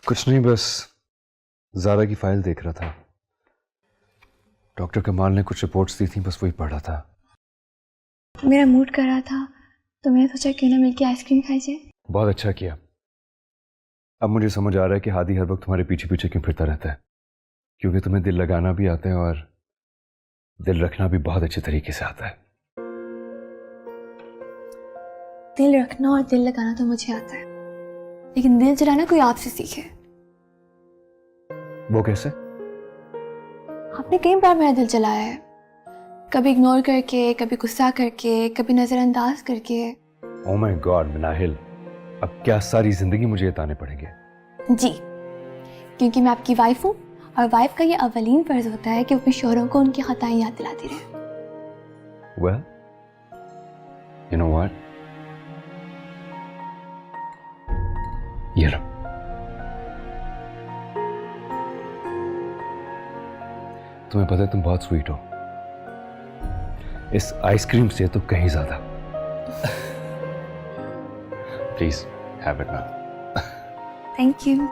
कुछ नहीं, बस ज़ारा की फाइल देख रहा था। डॉक्टर कमाल ने कुछ रिपोर्ट्स दी थी, बस वही पढ़ रहा था। मेरा मूड कर रहा था तो मैंने सोचा क्यों ना मिलके आइसक्रीम खाई जाए। बहुत अच्छा किया। अब मुझे समझ आ रहा है कि हादी हर वक्त तुम्हारे पीछे पीछे क्यों फिरता रहता है, क्योंकि तुम्हें दिल लगाना भी आता है और दिल रखना भी बहुत अच्छे तरीके से आता है। दिल रखना और दिल लगाना तो मुझे आता है, लेकिन दिल चलाना कोई आपसे सीखे। वो कैसे? आपने कई बार मेरा दिल चलाया है, कभी इग्नोर करके, कभी गुस्सा करके, कभी नजरअंदाज करके। ओह माय गॉड मिनाहिल, अब क्या सारी जिंदगी मुझे ये ताने पड़ेंगे? जी, क्योंकि मैं आपकी वाइफ हूँ और वाइफ का ये अवलीन फर्ज होता है कि अपने शौहरों को उनकी खताएं याद दिलाती रहे। Well, you know what? ये लो। तुम्हें पता है तुम बहुत स्वीट हो, इस आइसक्रीम से तो कहीं ज्यादा। Please have it now. Thank you.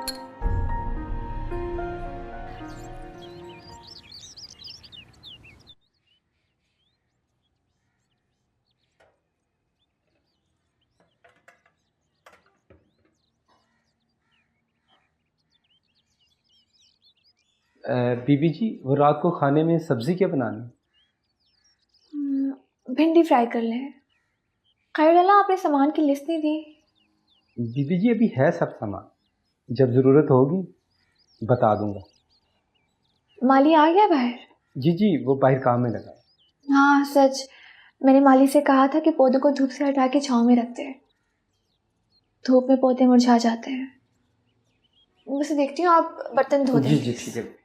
बीबी जी, वो रात को खाने में सब्जी क्या बनानी? भिंडी फ्राई कर लें। खैरुल्लाह, आपने सामान की लिस्ट नहीं दी। बीबी जी अभी है सब सामान, जब ज़रूरत होगी बता दूंगा। माली आ गया बाहर? जी जी, वो बाहर काम में लगा है। हाँ सच, मैंने माली से कहा था कि पौधों को धूप से हटा के छांव में रखते हैं, धूप में पौधे मुरझा जाते हैं। वैसे देखती हूँ आप बर्तन धो दें। जी जी ठीक है।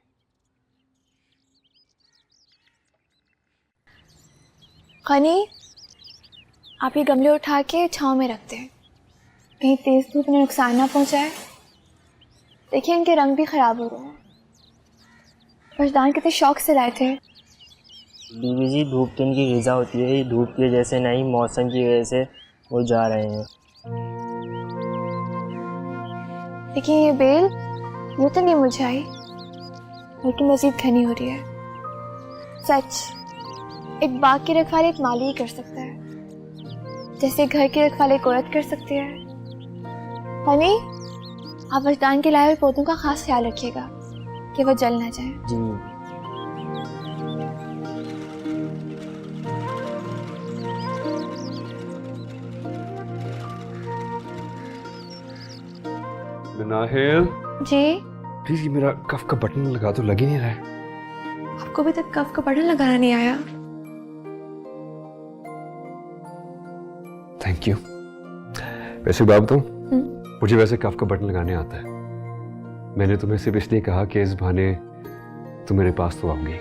खनी, आप ये गमले उठा के छांव में रखते हैं, कहीं तेज धूप ने नुकसान ना पहुंचाए। देखिए इनके रंग भी खराब हो रहे हैं। फर्जदान कितने शौक से लाए थे। बीवी जी, धूप तो इनकी ग़िज़ा होती है, धूप की वजह से नहीं, मौसम की वजह से वो जा रहे हैं। देखिए ये बेल, ये तो नहीं मुरझाई, लेकिन मज़ीद घनी हो रही है। सच, एक बाग की रखवाली एक माली ही कर सकता है, जैसे घर की रखवाली एक औरत कर सकती है। हनी, आप वजदान के लाए हुए पौधों का खास ख्याल रखिएगा कि वो जल ना जाए। जी। मिनाहिल जी, प्लीज ये मेरा कफ का बटन लगा दो, लग ही नहीं रहा है। आपको अभी तक कफ का बटन लगाना नहीं आया? Thank you. वैसे बात बताऊं, मुझे वैसे कफ का बटन लगाने आता है। मैंने तुम्हें सिर्फ इसलिए कहा कि इस बहाने तुम मेरे पास तो आओगी।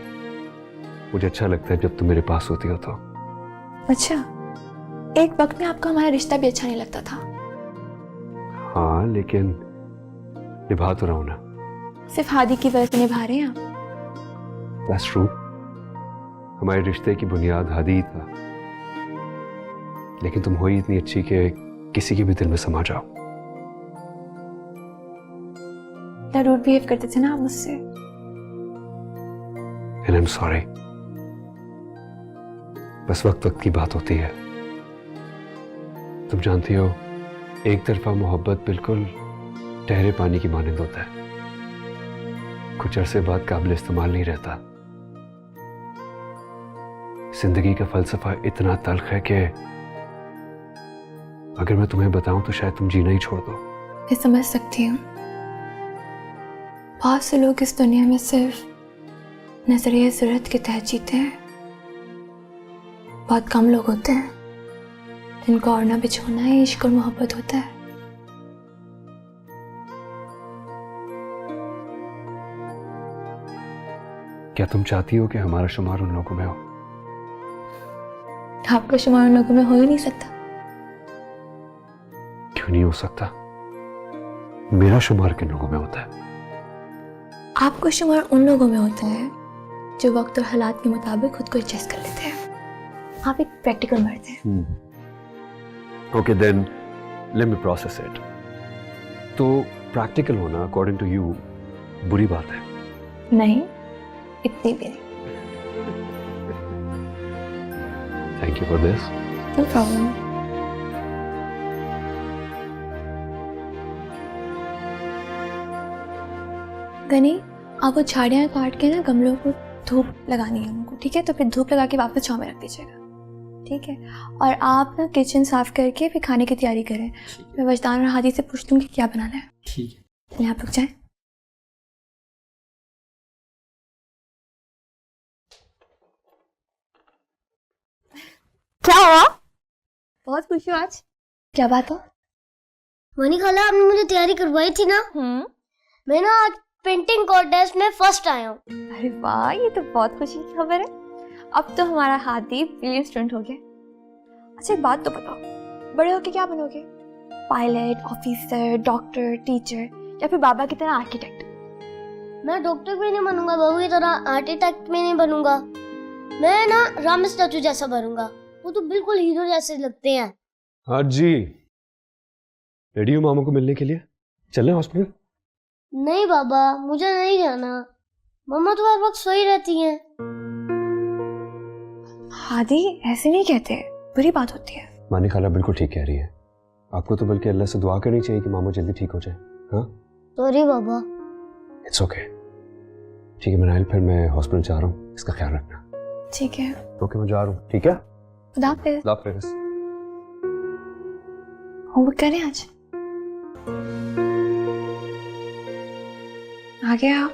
मुझे अच्छा लगता है जब तुम मेरे पास होती हो तो। अच्छा, एक वक्त में आपका हमारा रिश्ता भी अच्छा नहीं लगता था। हाँ, लेकिन निभा तो रहा हूं ना। सिर्फ हादी की वजह से निभा रहे हैं आप। That's true। हमारे रिश्ते की बुनियाद हादी ही था, लेकिन तुम हो ही इतनी अच्छी कि किसी के भी दिल में समा जाओ। इतना रूड बिहेव करते थे ना आप मुझसे। And I'm sorry। बस वक्त वक्त की बात होती है। तुम जानती हो, एक तरफा मोहब्बत बिल्कुल ठहरे पानी की मानंद होता है, कुछ अरसे बाद काबिल इस्तेमाल नहीं रहता। जिंदगी का फलसफा इतना तल्ख है कि अगर मैं तुम्हें बताऊं तो शायद तुम जीना ही छोड़ दो। मैं समझ सकती हूँ। बहुत से लोग इस दुनिया में सिर्फ नजरिए ज़रूरत के तहत जीते हैं। बहुत कम लोग होते हैं जिनको और ना बिछोना है इश्क और मोहब्बत होता है। क्या तुम चाहती हो कि हमारा शुमार उन लोगों में हो? आपका शुमार उन लोगों में हो ही नहीं सकता। क्यों नहीं हो सकता? मेरा शुमार किन लोगों में होता है? आपका शुमार उन लोगों में होता है जो वक्त और हालात के मुताबिक खुद को एडजस्ट कर लेते हैं। आप एक प्रैक्टिकल मर्द हैं। Okay then let me process it. तो प्रैक्टिकल होना अकॉर्डिंग टू यू बुरी बात है? नहीं, इतनी भी नहीं। Thank you for this. No problem. Gani, आप वो झाड़ियाँ काट के ना गमलों को धूप लगानी है उनको, ठीक है? तो फिर धूप लगा के वापस छाँव में रख दीजिएगा, ठीक है? और आप ना किचन साफ करके फिर खाने की तैयारी करें। मैं वजदान और हादी से पूछ लूँगी क्या बनाना है। ठीक है। चलिए आप रुक जाएं। क्या हुआ? बहुत खुश हो आज? क्या बात हो? मनी खाला, आपने मुझे तैयारी करवाई थी ना, मैं ना आज पेंटिंग कॉन्टेस्ट में फर्स्ट आया हूँ। अरे वाह, ये तो बहुत खुशी की खबर है। अब तो हमारा हादी ब्रिलियंट स्टूडेंट हो गया। अच्छा एक बात तो बताओ, बड़े होके क्या बनोगे? पायलट, ऑफिसर, डॉक्टर, टीचर या फिर बाबा की तरह आर्किटेक्ट? मैं डॉक्टर भी नहीं बनूंगा, बाबू की तरह आर्किटेक्ट भी नहीं बनूंगा। मैं ना राम स्टैचू जैसा बनूंगा, वो तो बिल्कुल हीरो जैसे लगते हैं। हाँ जी, रेडी हो मामू को मिलने के लिए? चलें हॉस्पिटल? नहीं बाबा, मुझे नहीं जाना, मम्मा तो हर वक्त सोई रहती हैं। हादी ऐसे नहीं कहते, बुरी बात होती है। मानी खाला बिल्कुल ठीक कह रही है। आपको तो बल्कि अल्लाह से दुआ करनी चाहिए कि मामू जल्दी ठीक हो जाए। हाँ सॉरी बाबा। It's okay. ठीक है मनाइल, फिर मैं हॉस्पिटल जा रहा हूँ, इसका ख्याल रखना। ठीक है, ओके मैं जा रहा हूँ। ठीक है, खुदा हाफिज़। खुदा हाफिज़। होमवर्क करें आज? आ गया आप?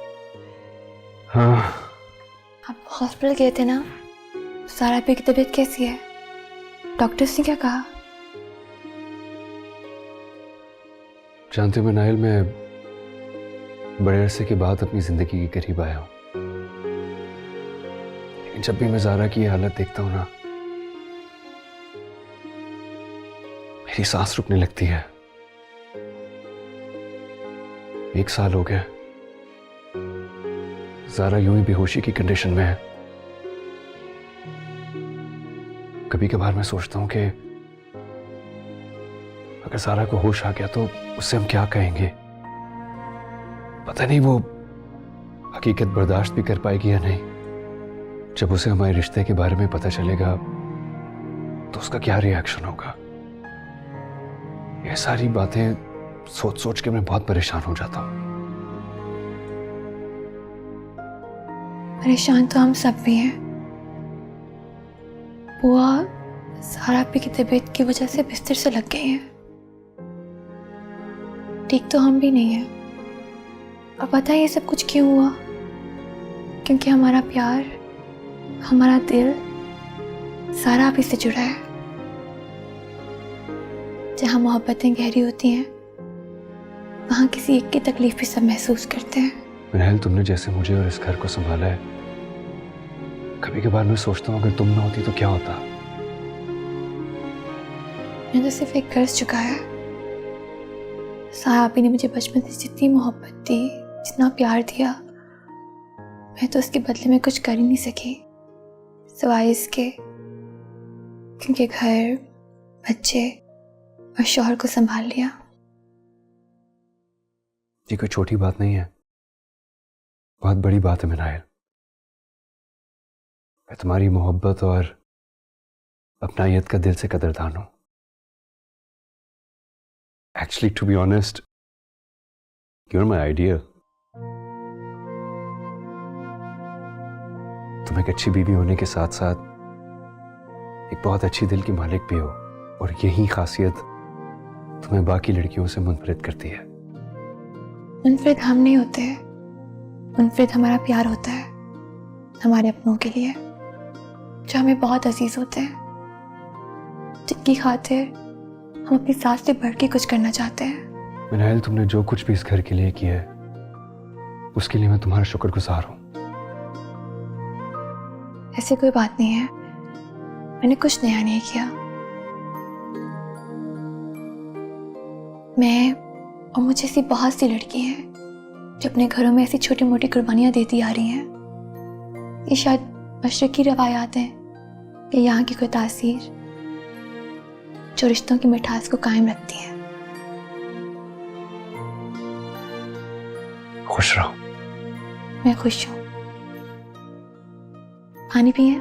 हाँ आप हॉस्पिटल गए थे ना, सारा पे की तबीयत कैसी है? डॉक्टर्स ने क्या कहा? जानते हो मनाइल, मैं बड़े अरसे के बाद अपनी जिंदगी के करीब आया हूँ, लेकिन जब भी मैं ज़ारा की हालत देखता हूँ ना, मेरी सांस रुकने लगती है। 1 साल हो गया, ज़ारा यूं ही बेहोशी की कंडीशन में है। कभी कभार मैं सोचता हूं कि अगर ज़ारा को होश आ गया तो उससे हम क्या कहेंगे। पता नहीं वो हकीकत बर्दाश्त भी कर पाएगी या नहीं। जब उसे हमारे रिश्ते के बारे में पता चलेगा तो उसका क्या रिएक्शन होगा। ये सारी बातें सोच सोच के मैं बहुत परेशान हो जाता हूं। परेशान तो हम सब भी हैं। बुआ सारा पे की तबीयत की वजह से बिस्तर से लग गई हैं। ठीक तो हम भी नहीं हैं। और पता है ये सब कुछ क्यों हुआ? क्योंकि हमारा प्यार, हमारा दिल सारा आप से जुड़ा है। जहाँ मोहब्बतें गहरी होती हैं वहाँ किसी एक की तकलीफ भी सब महसूस करते हैं। मिनाइल, तुमने जैसे मुझे और इस घर को संभाला है, कभी कभार मैं सोचता हूँ अगर तुम ना होती तो क्या होता। मैंने तो सिर्फ एक कर्ज चुकाया है। सारा आपी ने मुझे बचपन से जितनी मोहब्बत दी, जितना प्यार दिया, मैं तो उसके बदले में कुछ कर ही नहीं सकी सिवाय इसके, क्योंकि घर, बच्चे और शौहर को संभाल लिया। ये कोई छोटी बात नहीं है, बहुत बड़ी बात है मिनाइल। मैं तुम्हारी मोहब्बत और अपनायत का दिल से कदरदान हूं। Actually to be honest, you are my ideal. तुम एक अच्छी बीवी होने के साथ साथ एक बहुत अच्छी दिल की मालिक भी हो, और यही खासियत तुम्हें बाकी लड़कियों से मुनफरिद करती है। मुनफरिद हम नहीं होते, मुनफरिद हमारा प्यार होता है हमारे अपनों के लिए, जो हमें बहुत अजीज होते हैं, जिनकी खातिर हम अपनी साथ से बढ़ के कुछ करना चाहते हैं। मिनाइल, तुमने जो कुछ भी इस घर के लिए किया है उसके लिए मैं तुम्हारा शुक्रगुजार हूं। ऐसी कोई बात नहीं है, मैंने कुछ नया नहीं किया। मैं और मुझे ऐसी बहुत सी लड़की हैं जो अपने घरों में ऐसी छोटी मोटी कुर्बानियां देती आ रही हैं। ये शायद मशरकी रवायात हैं या यहाँ की कोई तासीर जो रिश्तों की मिठास को कायम रखती है। खुश रहो। मैं खुश हूँ। पानी पिए?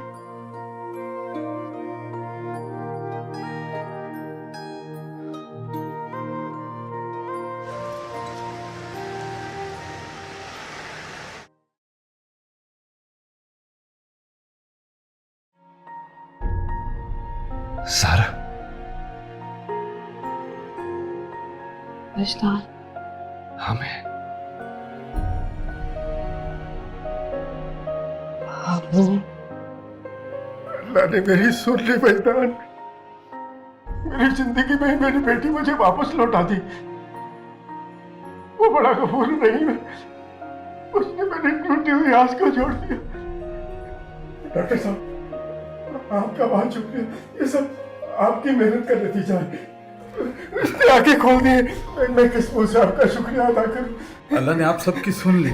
सारा, वजदान, हमें अल्लाह ने मेरी सुन ली वजदान। मेरी जिंदगी में मेरी बेटी मुझे वापस लौटा दी। वो बड़ा गफूर नहीं है, उसने मेरी टूटी हुई आस को जोड़ दिया। डॉक्टर साहब, आपका बहुत शुक्रिया। ये सब आपकी मेहनत का नतीजा है। उसने आंखें खोल दी। मैं किस मुंह से आपका शुक्रिया अदा करूं। अल्लाह ने आप सबकी सुन ली।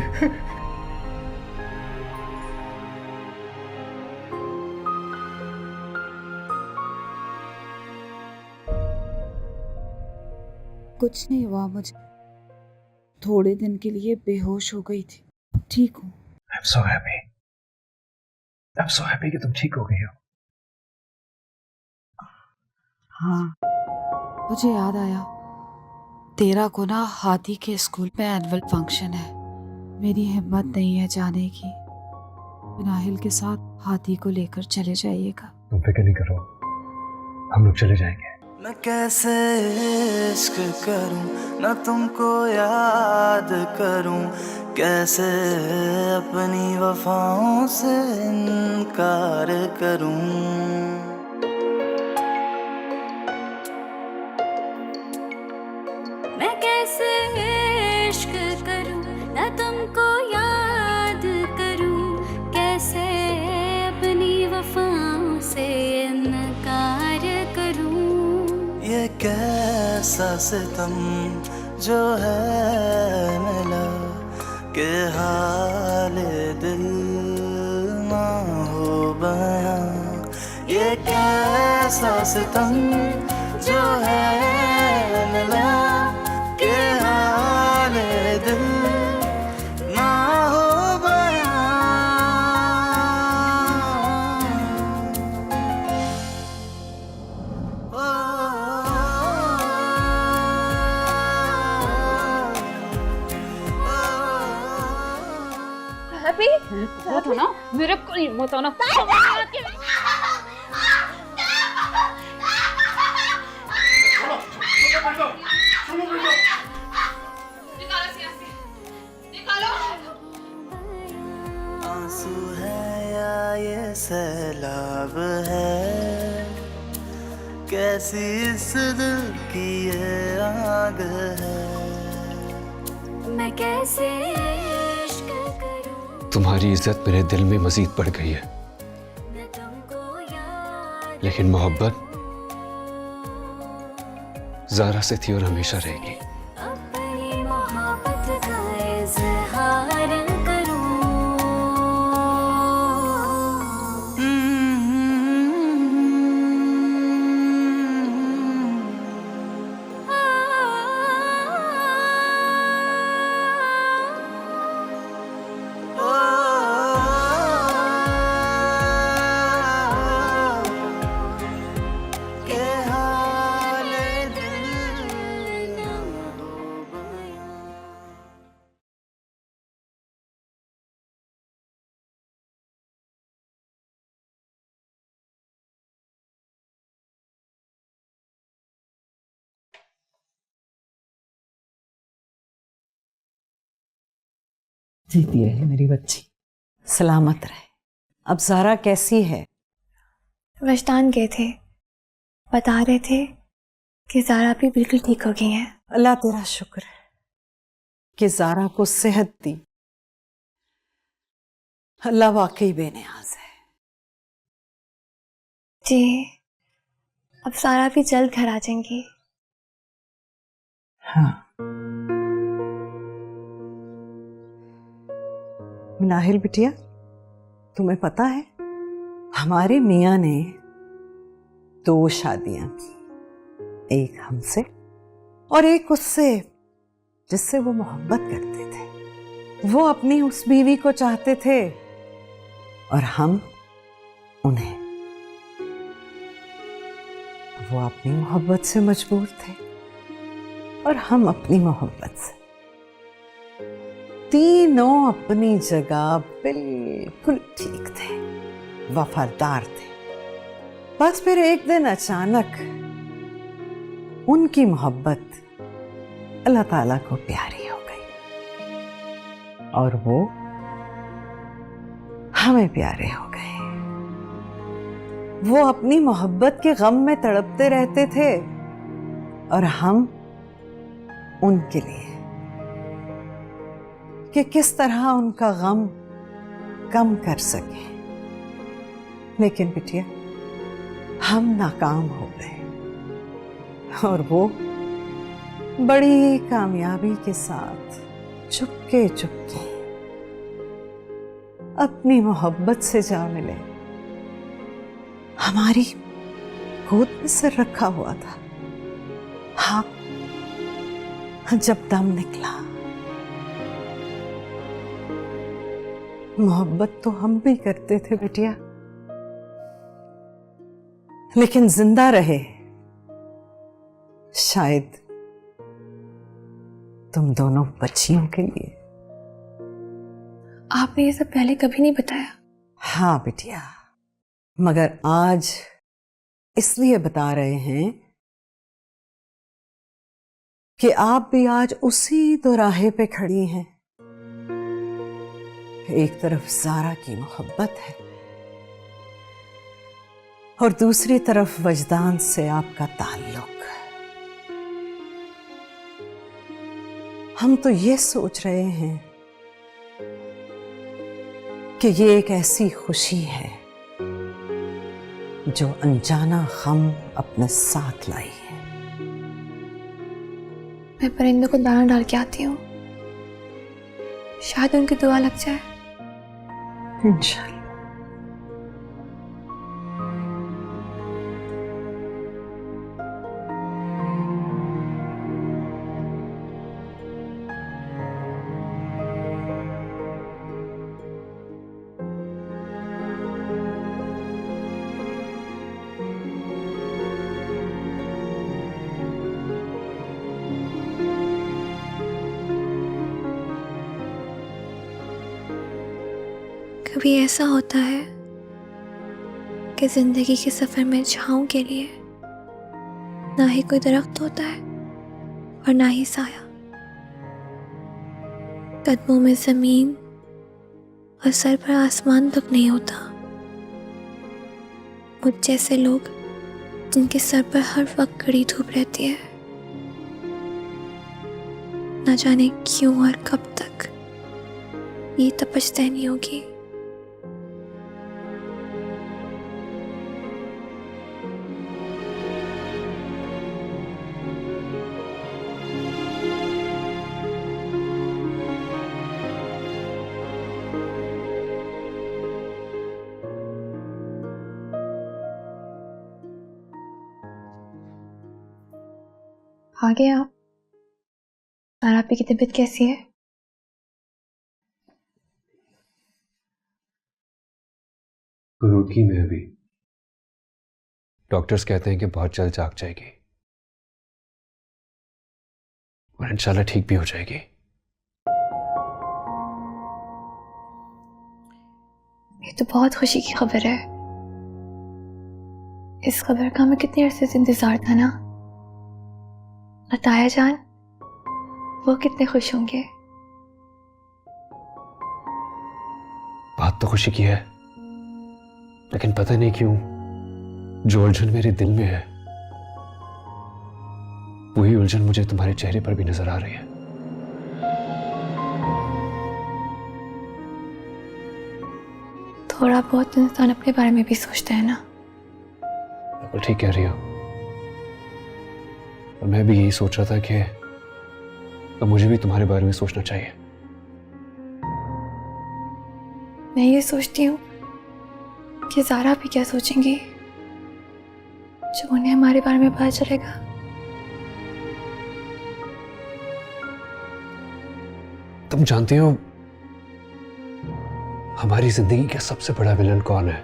कुछ नहीं हुआ मुझे, थोड़े दिन के लिए बेहोश हो गई थी, ठीक हूँ। I'm so happy. I'm so happy कि तुम ठीक हो गई हो। हाँ, मुझे याद आया, 13 को ना हाथी के स्कूल में एनुअल फंक्शन है। मेरी हिम्मत नहीं है जाने की। नाहिल के साथ हाथी को लेकर चले जाइएगा। तुम फिक्र नहीं करो, हम लोग चले जाएंगे। मैं कैसे इश्क करूं, ना तुमको याद करूं, कैसे अपनी वफाओं से इनकार करूं। मैं कैसे इश्क करूं, ना तुमको याद करूं, कैसे अपनी वफाओं से इनकार करूं। ये कैसा सितम जो है मिला के हाल दिल ना हो बयां। ये कैसा सितम जो है मिला के हाल दिल ना हो बयां। हैप्पी, मत होना, मेरे को नहीं मत होना। आंसू है या ये सैलाब है, कैसी इस दिल की ये आग है। मैं कैसे इश्क करूं, तुम्हारी इज्जत मेरे दिल में मजीद बढ़ गई है, ना तुमको याद लेकिन मोहब्बत ज़ारा से थी और हमेशा रहेगी। अपनी मोहब्बत का इजहार करूं। के हाल दिल ना हो बयां। जीती रहे मेरी बच्ची, सलामत रहे। अब ज़ारा कैसी है? वजदान गए थे, बता रहे थे कि ज़ारा भी बिल्कुल ठीक हो गई हैं। अल्लाह तेरा शुक्र है कि ज़ारा को सेहत दी। अल्लाह वाकई बेनियाज है। जी, अब ज़ारा भी जल्द घर आ जाएंगी। हाँ, नाहिल बिटिया, तुम्हें पता है हमारे मियाँ ने 2 शादियां की, एक हमसे और एक उससे जिससे वो मोहब्बत करते थे। वो अपनी उस बीवी को चाहते थे और हम उन्हें। वो अपनी मोहब्बत से मजबूर थे और हम अपनी मोहब्बत से। तीनों अपनी जगह बिल्कुल ठीक थे, वफादार थे। बस फिर एक दिन अचानक उनकी मोहब्बत अल्लाह ताला को प्यारी हो गई और वो हमें प्यारे हो गए। वो अपनी मोहब्बत के गम में तड़पते रहते थे और हम उनके लिए कि किस तरह उनका गम कम कर सके। लेकिन बिटिया, हम नाकाम हो गए और वो बड़ी कामयाबी के साथ चुपके चुपके अपनी मोहब्बत से जा मिले। हमारी गोद में सिर रखा हुआ था। हाँ, जब दम निकला, मोहब्बत तो हम भी करते थे बिटिया, लेकिन जिंदा रहे शायद तुम दोनों बच्चियों के लिए। आपने ये सब पहले कभी नहीं बताया। हाँ बिटिया, मगर आज इसलिए बता रहे हैं कि आप भी आज उसी दोराहे पे खड़ी हैं। एक तरफ ज़ारा की मोहब्बत है और दूसरी तरफ वजदान से आपका ताल्लुक। हम तो ये सोच रहे हैं कि ये एक ऐसी खुशी है जो अनजाना गम अपने साथ लाई है। मैं परिंदों को दाना डाल के आती हूँ, शायद उनकी दुआ लग जाए। इंशाल्लाह। कभी ऐसा होता है कि जिंदगी के सफर में छांव के लिए ना ही कोई दरख्त होता है और ना ही साया। कदमों में जमीन और सर पर आसमान तक नहीं होता। मुझ जैसे लोग जिनके सर पर हर वक्त कड़ी धूप रहती है, न जाने क्यों और कब तक ये तपश सहनी होगी। आ गए आप? और आपकी तबीयत कैसी है? रुकी में अभी डॉक्टर्स कहते हैं कि बहुत जल्द जाग जाएगी और इंशाल्लाह ठीक भी हो जाएगी। ये तो बहुत खुशी की खबर है। इस खबर का हमें कितने अरसे से इंतजार था ना। और ताया जान, वो कितने खुश होंगे। बात तो खुशी की है, लेकिन पता नहीं क्यों जो उलझन मेरे दिल में है वही उलझन मुझे तुम्हारे चेहरे पर भी नजर आ रही है। थोड़ा बहुत इंसान अपने बारे में भी सोचता है ना। बिल्कुल ठीक कह रही हो। और मैं भी यही सोच रहा था कि अब मुझे भी तुम्हारे बारे में सोचना चाहिए। मैं ये सोचती हूँ कि ज़ारा भी क्या सोचेंगी जब उन्हें हमारे बारे में पता चलेगा। तुम जानती हो हमारी जिंदगी का सबसे बड़ा विलन कौन है?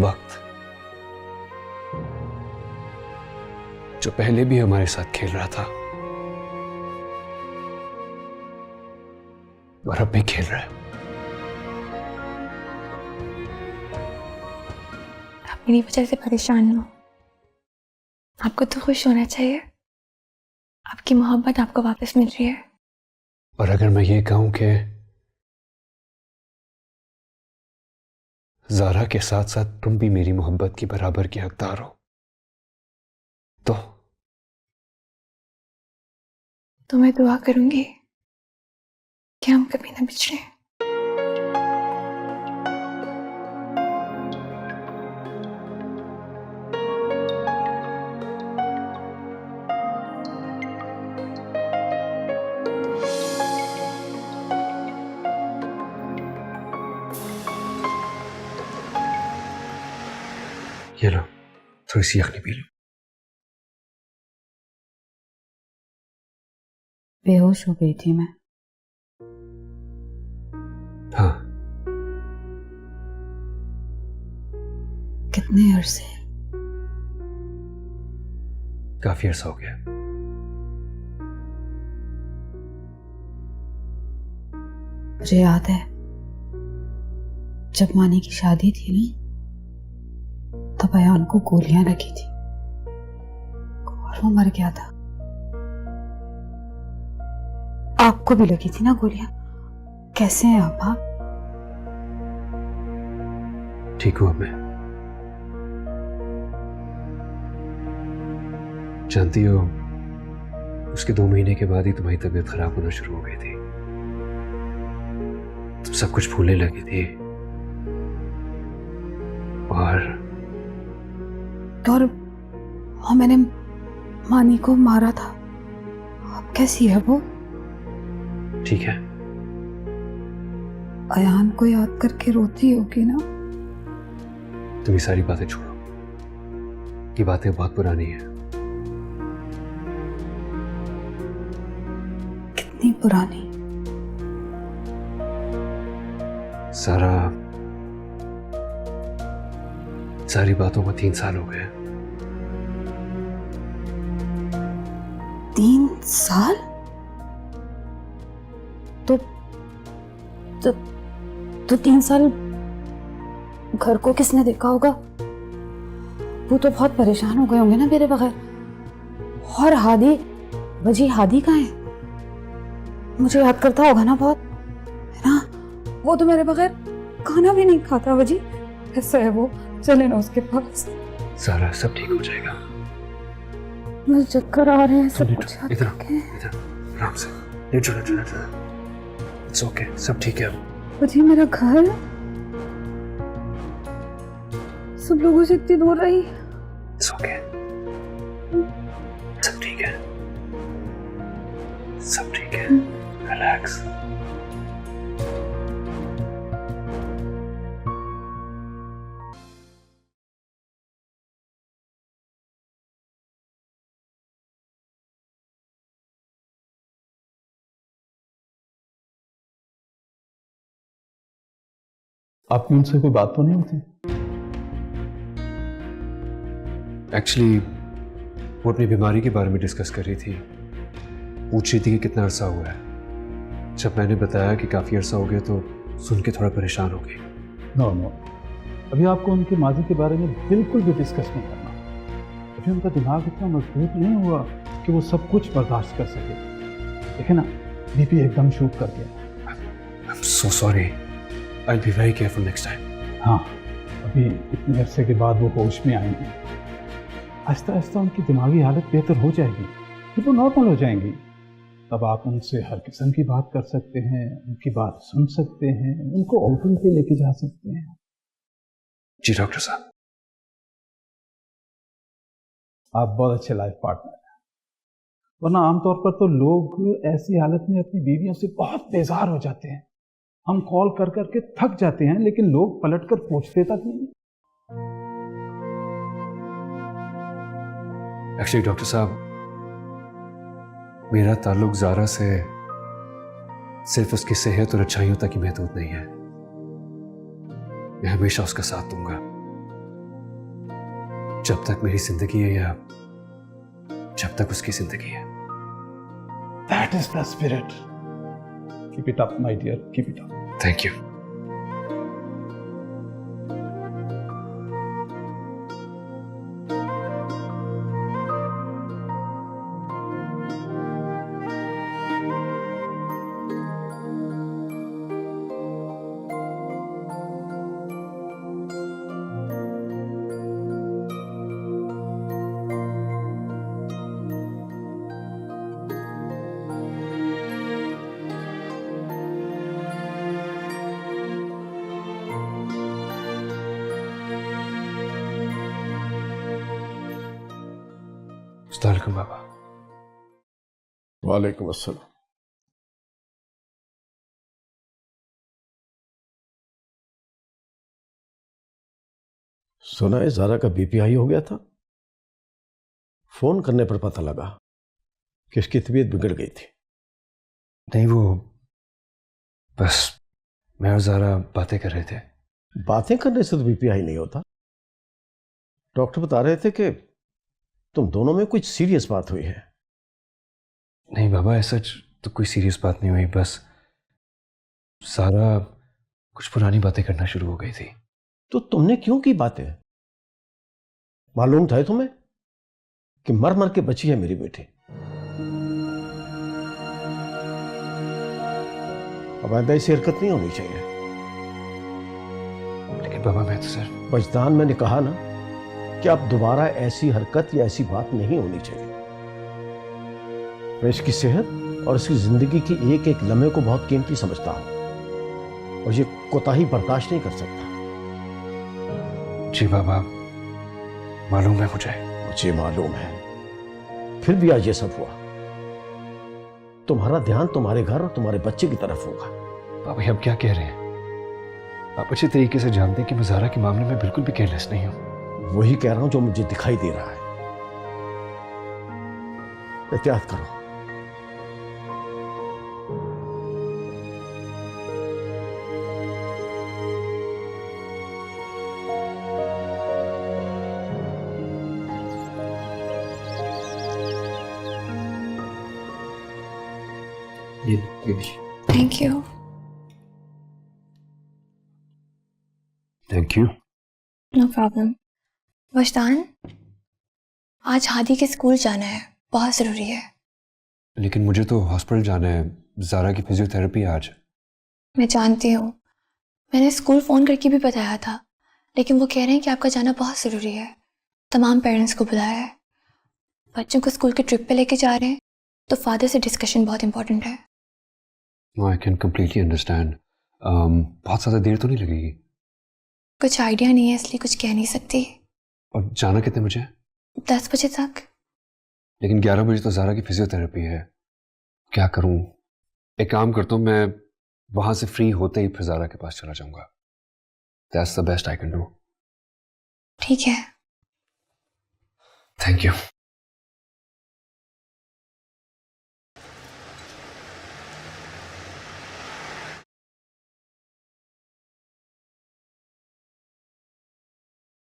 वक्त, जो पहले भी हमारे साथ खेल रहा था और अब भी खेल रहा है। आप मेरी वजह से परेशान हो। आपको तो खुश होना चाहिए, आपकी मोहब्बत आपको वापस मिल रही है। और अगर मैं ये कहूं कि ज़ारा के साथ साथ तुम भी मेरी मोहब्बत की बराबर की हकदार हो, तो मैं दुआ करूंगी कि हम कभी ना बिछड़े। ये लो, थोड़ी सी यखनी पी लो। बेहोश हो गई थी मैं। हाँ। कितने अरसे? काफी अरसा हो गया। मुझे याद है जब मानी की शादी थी ना, तब अयान को गोलियां लगी थी और वो मर गया था। आपको भी लगी थी ना गोलियां? कैसे हैं आप? ठीक हूं अब मैं। जानती हो, उसके 2 महीने के बाद ही तुम्हारी तबीयत खराब होना शुरू हो गई थी। तुम सब कुछ भूलने लगी थी और मैंने मानी को मारा था। अब कैसी है वो? ठीक है। अयान को याद करके रोती होगी ना? तुम ये सारी बातें छोड़ो, ये बातें बहुत पुरानी हैं। कितनी पुरानी? सारी बातों को 3 साल हो गए। 3 साल? तो 3 साल घर को किसने देखा होगा? वो तो बहुत परेशान हो गए होंगे ना मेरे बगैर। और हादी, वजी हादी कहाँ है? मुझे याद करता होगा ना बहुत, है ना? वो तो मेरे बगैर खाना भी नहीं खाता वजी। ऐसा है वो, चले ना उसके पास। सारा सब ठीक हो जाएगा। मुझे चक्कर आ रहे हैं, सब कुछ इधर आराम से लेटो। इट्स ओके, सब ठीक है। वजी मेरा घर सब लोगों से इतनी दूर रही। इट्स ओके, सब ठीक है, सब ठीक है। रिलैक्स। आपकी उनसे कोई बात तो नहीं होती? एक्चुअली वो अपनी बीमारी के बारे में डिस्कस कर रही थी। पूछ रही थी कि कितना अरसा हुआ है। जब मैंने बताया कि काफ़ी अरसा हो गया तो सुन के थोड़ा परेशान हो गई। नो, अभी आपको उनके माजी के बारे में बिल्कुल भी डिस्कस नहीं करना। अभी उनका दिमाग इतना मजबूत नहीं हुआ कि वो सब कुछ बर्दाश्त कर सके। देखे ना, बीपी एकदम शूट कर गया। I'm so sorry. I'll be very careful next time. हाँ, अभी इतने अरसे के बाद वो होश में आएंगे। आहिस्ता आहिस्ता उनकी दिमागी हालत बेहतर हो जाएगी, फिर वो नॉर्मल हो जाएंगी। तब आप उनसे हर किस्म की बात कर सकते हैं, उनकी बात सुन सकते हैं, उनको आउटिंग पे लेके जा सकते हैं। जी डॉक्टर साहब। आप बहुत अच्छे लाइफ पार्टनर हैं। वरना आमतौर पर तो लोग ऐसी हालत में अपनी बीवियों से बहुत बेजार हो जाते हैं। हम कॉल कर करके थक जाते हैं, लेकिन लोग पलट कर पूछते तक नहीं। एक्चुअली डॉक्टर साहब, मेरा ताल्लुक ज़ारा से सिर्फ उसकी सेहत और अच्छाइयों तक ही महदूद नहीं है। मैं हमेशा उसका साथ दूंगा, जब तक मेरी जिंदगी है या जब तक उसकी जिंदगी है। That is the spirit. Keep it up, my dear. Keep it up. Thank you. अस्सलाम बाबा। वालेकुम अस्सलाम। सुना है ज़ारा का बीपी हाई हो गया था। फोन करने पर पता लगा कि इसकी तबीयत बिगड़ गई थी। नहीं, वो बस मैं और ज़ारा बातें कर रहे थे। बातें करने से तो बीपी हाई नहीं होता। डॉक्टर बता रहे थे कि तुम दोनों में कुछ सीरियस बात हुई है। नहीं बाबा, ऐसा तो कोई सीरियस बात नहीं हुई, बस ज़ारा कुछ पुरानी बातें करना शुरू हो गई थी। तो तुमने क्यों की बातें? मालूम था तुम्हें कि मर मर के बची है मेरी बेटी। अब आइंदा ऐसी हरकत नहीं होनी चाहिए। लेकिन बाबा मैं तो सिर्फ वजदान मैंने कहा ना कि अब दोबारा ऐसी हरकत या ऐसी बात नहीं होनी चाहिए। मैं इसकी सेहत और इसकी जिंदगी की एक एक लम्हे को बहुत कीमती समझता हूं और ये कोताही बर्दाश्त नहीं कर सकता। जी बाबा, मालूम है मुझे मालूम है, फिर भी आज ये सब हुआ। तुम्हारा ध्यान तुम्हारे घर और तुम्हारे बच्चे की तरफ होगा। बाबा अब क्या कह रहे हैं? आप अच्छी तरीके से जानते हैं कि मैं ज़ारा के मामले में बिल्कुल भी केयरलेस नहीं हूं। वही कह रहा हूं जो मुझे दिखाई दे रहा है। एहतियात करो। Thank you. Thank you. No problem. Wajdan, आज हादी के स्कूल जाना है, बहुत ज़रूरी है। लेकिन मुझे तो हॉस्पिटल जाना है, ज़ारा की फिजियोथेरेपी आज। मैं जानती हूँ, मैंने स्कूल फ़ोन करके भी बताया था, लेकिन वो कह रहे हैं कि आपका जाना बहुत ज़रूरी है। तमाम पेरेंट्स को बुलाया है, बच्चों को स्कूल के ट्रिप पे लेके जा रहे हैं, तो फादर से डिस्कशन बहुत इंपॉर्टेंट है। I can completely understand. बहुत ज़्यादा देर तो नहीं लगेगी? कुछ आइडिया नहीं है, इसलिए कुछ कह नहीं सकती। और जाना कितने बजे? 10 बजे तक। लेकिन 11 बजे तो ज़ारा की फिजियोथेरेपी है। क्या करूं? एक काम करता हूं, मैं वहां से फ्री होते ही फिर ज़ारा के पास चला जाऊंगा। That's the best I can do. ठीक है। Thank you.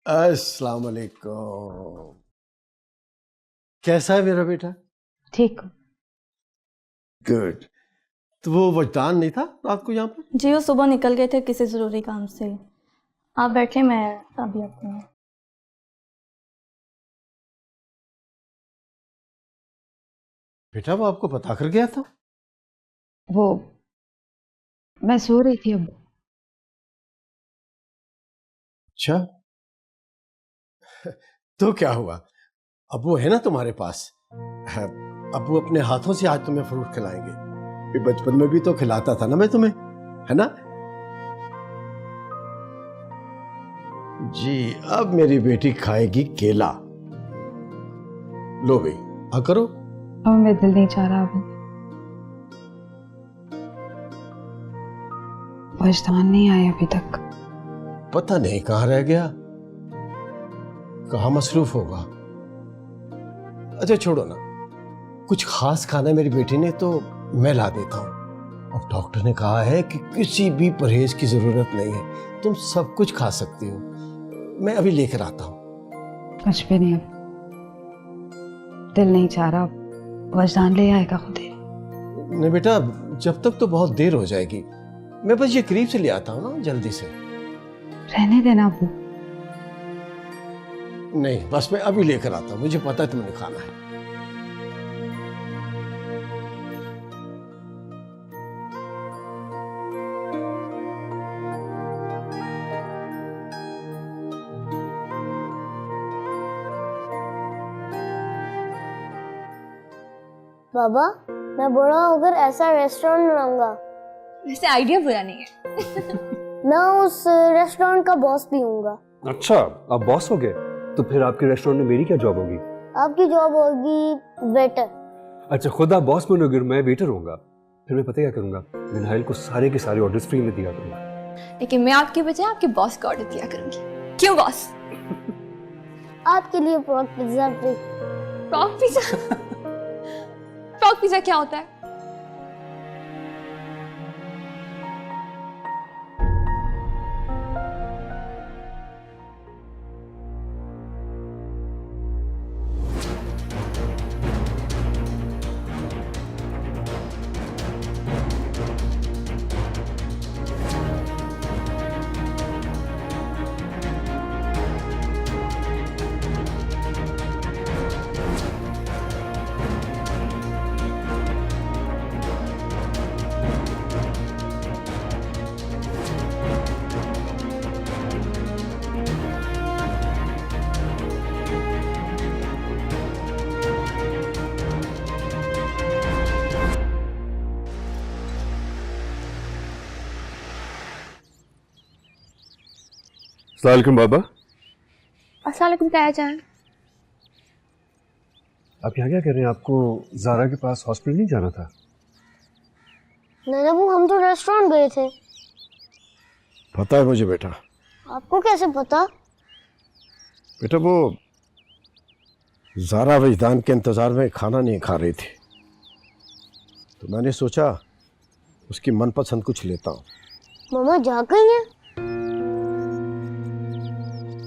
अस्सलाम वालेकुम। कैसा है मेरा बेटा? ठीक। गुड। तो वो वजदान नहीं था रात को यहाँ पर? जी, वो सुबह निकल गए थे किसी ज़रूरी काम से। आप बैठे, मैं अभी आपको। बेटा वो आपको बता कर गया था? वो मैं सो रही थी अब। अच्छा, तो क्या हुआ? अब वो है ना तुम्हारे पास। अब वो अपने हाथों से आज तुम्हें फ्रूट खिलाएंगे। बचपन में भी तो खिलाता था ना मैं तुम्हें, है ना? जी, अब मेरी बेटी खाएगी केला। लो भाई, आ करो। अब मेरा दिल नहीं चाह रहा अभी। वजदान नहीं आया अभी तक। पता नहीं कहाँ रह गया, कहाँ मसरूफ होगा। अच्छा छोड़ो ना, कुछ खास खाना मेरी बेटी ने तो मैं ला देता हूँ। अब डॉक्टर ने कहा है कि किसी भी परहेज की जरूरत नहीं है, तुम सब कुछ खा सकती हो। मैं अभी लेकर आता हूँ। कुछ भी नहीं, अब दिल नहीं चाह रहा, वजदान ले आएगा खुद ही। नहीं बेटा, जब तक तो बहुत देर हो जाएगी। मैं बस ये करीब से ले आता हूँ ना जल्दी से। रहने देना अबू। नहीं, बस मैं अभी लेकर आता हूँ, मुझे पता है तुमने खाना है। बाबा, मैं बड़ा होकर ऐसा रेस्टोरेंट बनाऊंगा। वैसे आइडिया बुरा नहीं है। मैं उस रेस्टोरेंट का बॉस भी हूँगा। अच्छा, आप बॉस हो गए? तो फिर आपके रेस्टोरेंट में मेरी क्या जॉब होगी? आपकी जॉब होगी वेटर। अच्छा, खुद आप बॉस बनोगे और मैं वेटर होऊंगा। फिर मैं पता क्या करूंगा, मैं नाहिल को सारे के सारे ऑर्डर्स फ्री में दिया करूंगा। लेकिन मैं आपके बजाय आपके बॉस को ऑर्डर दिया करूंगी। क्यों बॉस? आपके लिए frog pizza free. Frog pizza? Frog pizza क्या होता है? अस्सलाम वालेकुम बाबा। अस्सलाम वालेकुम ताया जान। आप यहाँ क्या कर रहे हैं? आपको ज़ारा के पास हॉस्पिटल नहीं जाना था? नहीं अबू, हम तो रेस्टोरेंट गए थे। पता है मुझे बेटा। आपको कैसे पता? बेटा वो ज़ारा वजदान के इंतज़ार में खाना नहीं खा रही थी, तो मैंने सोचा उसकी मनपसंद कुछ लेता हूँ। मामा जा गई हैं?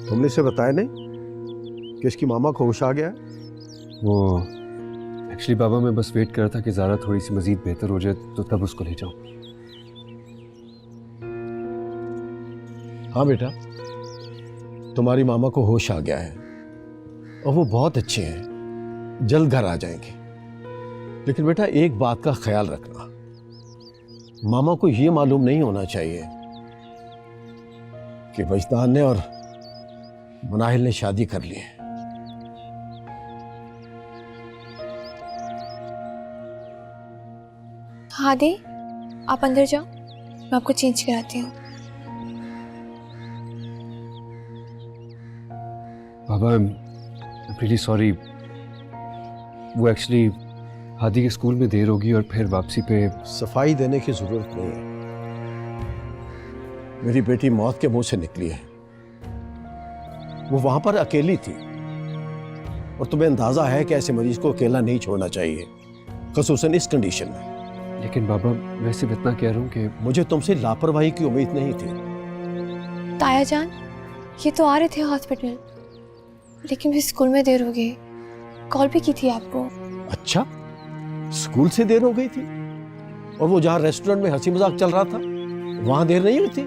तुमने इसे बताया नहीं कि इसकी मामा को होश आ गया है? वो एक्चुअली बाबा, मैं बस वेट कर रहा था कि ज़ारा थोड़ी सी मज़ीद बेहतर हो जाए तो तब उसको ले जाऊँ। हाँ बेटा, तुम्हारी मामा को होश आ गया है और वो बहुत अच्छे हैं, जल्द घर आ जाएंगे। लेकिन बेटा एक बात का ख्याल रखना, मामा को ये मालूम नहीं होना चाहिए कि वजदान ने और मुनाहिल ने शादी कर ली है। हादी, आप अंदर जाओ, मैं आपको चेंज कराती हूँ। बाबा, आई एम रियली सॉरी। वो एक्चुअली हादी के स्कूल में देर होगी और फिर वापसी पे सफाई देने की जरूरत नहीं है। मेरी बेटी मौत के मुंह से निकली है। वो वहां पर अकेली थी और तुम्हें अंदाजा है कि ऐसे मरीज को अकेला नहीं छोड़ना चाहिए, ख़ुसूसन इस कंडीशन में। लेकिन बाबा, मैं सिर्फ इतना कह रहा हूँ कि मुझे तुमसे लापरवाही की उम्मीद नहीं थी। ताया जान, ये तो आ रहे थे हॉस्पिटल, लेकिन फिर स्कूल में देर हो गई। कॉल भी की थी आपको। अच्छा, स्कूल से देर हो गई थी और वो जहां रेस्टोरेंट में हंसी मजाक चल रहा था वहां देर नहीं हुई थी?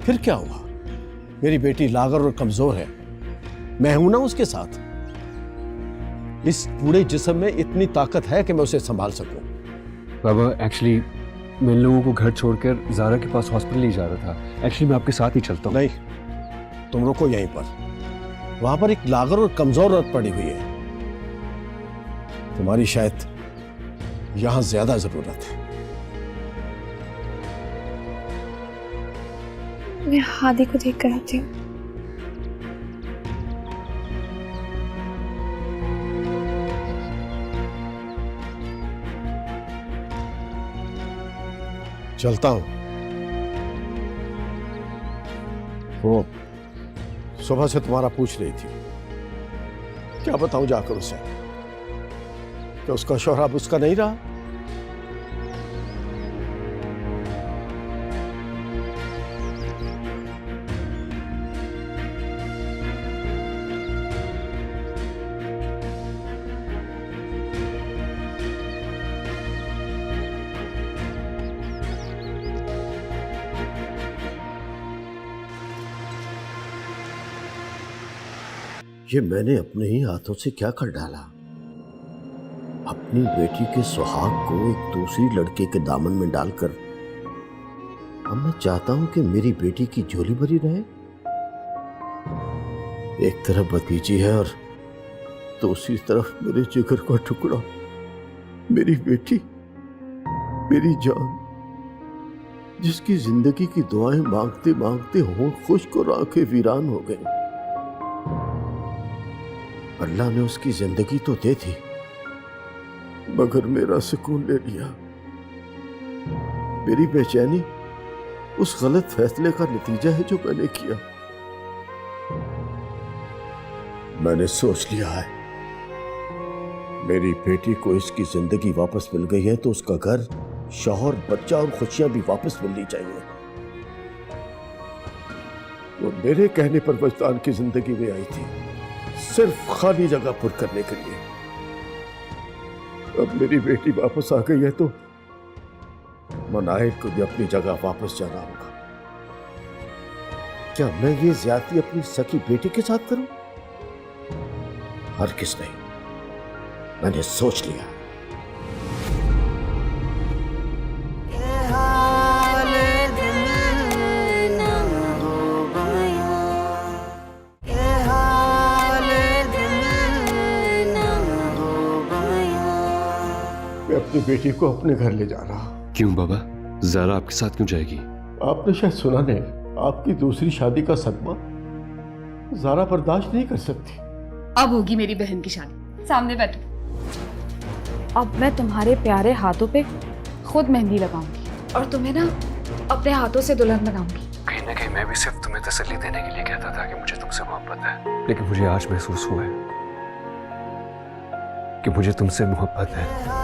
फिर क्या हुआ? मेरी बेटी लागर और कमजोर है, मैं हूं ना उसके साथ। इस पूरे जिस्म में इतनी ताकत है कि मैं उसे संभाल सकूं। बाबा, एक्चुअली मैं इन लोगों को घर छोड़कर ज़ारा के पास हॉस्पिटल नहीं जा रहा था। एक्चुअली मैं आपके साथ ही चलता हूँ। नहीं, तुम रुको यहीं पर। वहां पर एक लागर और कमजोर औरत पड़ी हुई है, तुम्हारी शायद यहां ज्यादा जरूरत है। मैं हादी को देख कर आती हूँ। चलता हूं। वो सुबह से तुम्हारा पूछ रही थी, क्या बताऊं जाकर उसे। कि उसका शौहर अब उसका नहीं रहा। ये मैंने अपने ही हाथों से क्या कर डाला? अपनी बेटी के सुहाग को एक दूसरी लड़के के दामन में डालकर अब मैं चाहता हूं कि मेरी बेटी की झोली भरी रहे। एक तरफ भतीजी है और दूसरी तरफ मेरे जिगर का टुकड़ा, मेरी बेटी, मेरी जान, जिसकी जिंदगी की दुआएं मांगते मांगते होंठ खुश्क और आंखें वीरान हो गई। अल्लाह ने उसकी जिंदगी तो दे दी, मगर मेरा सुकून ले लिया। मेरी बेचैनी उस गलत फैसले का नतीजा है जो मैंने किया। मैंने सोच लिया है, मेरी बेटी को इसकी जिंदगी वापस मिल गई है तो उसका घर, शौहर, बच्चा और खुशियां भी वापस मिलनी चाहिए। वो मेरे कहने पर वजदान की जिंदगी में आई थी, सिर्फ खाली जगह पुर करने के लिए। अब मेरी बेटी वापस आ गई है तो मनाहिर को भी अपनी जगह वापस जाना होगा। क्या मैं ये ज्यादती अपनी सकी बेटी के साथ करूं? हरगिज़ नहीं, मैंने सोच लिया। मैं अपनी बेटी को अपने घर ले जा रहा। क्यों बाबा? ज़ारा आपके साथ क्यों जाएगी? आपने शायद सुना नहीं, आपकी दूसरी शादी का सदमा ज़ारा बर्दाश्त नहीं कर सकती। अब होगी मेरी बहन की शादी, सामने बैठो। अब मैं तुम्हारे प्यारे हाथों पे खुद मेहंदी लगाऊंगी और तुम्हें ना अपने हाथों से दुल्हन बनाऊंगी। कहीं ना कहीं मैं भी सिर्फ तुम्हें तसल्ली देने के लिए कहता था कि मुझे तुमसे मोहब्बत है, लेकिन मुझे आज महसूस हुआ है कि मुझे तुमसे मोहब्बत है।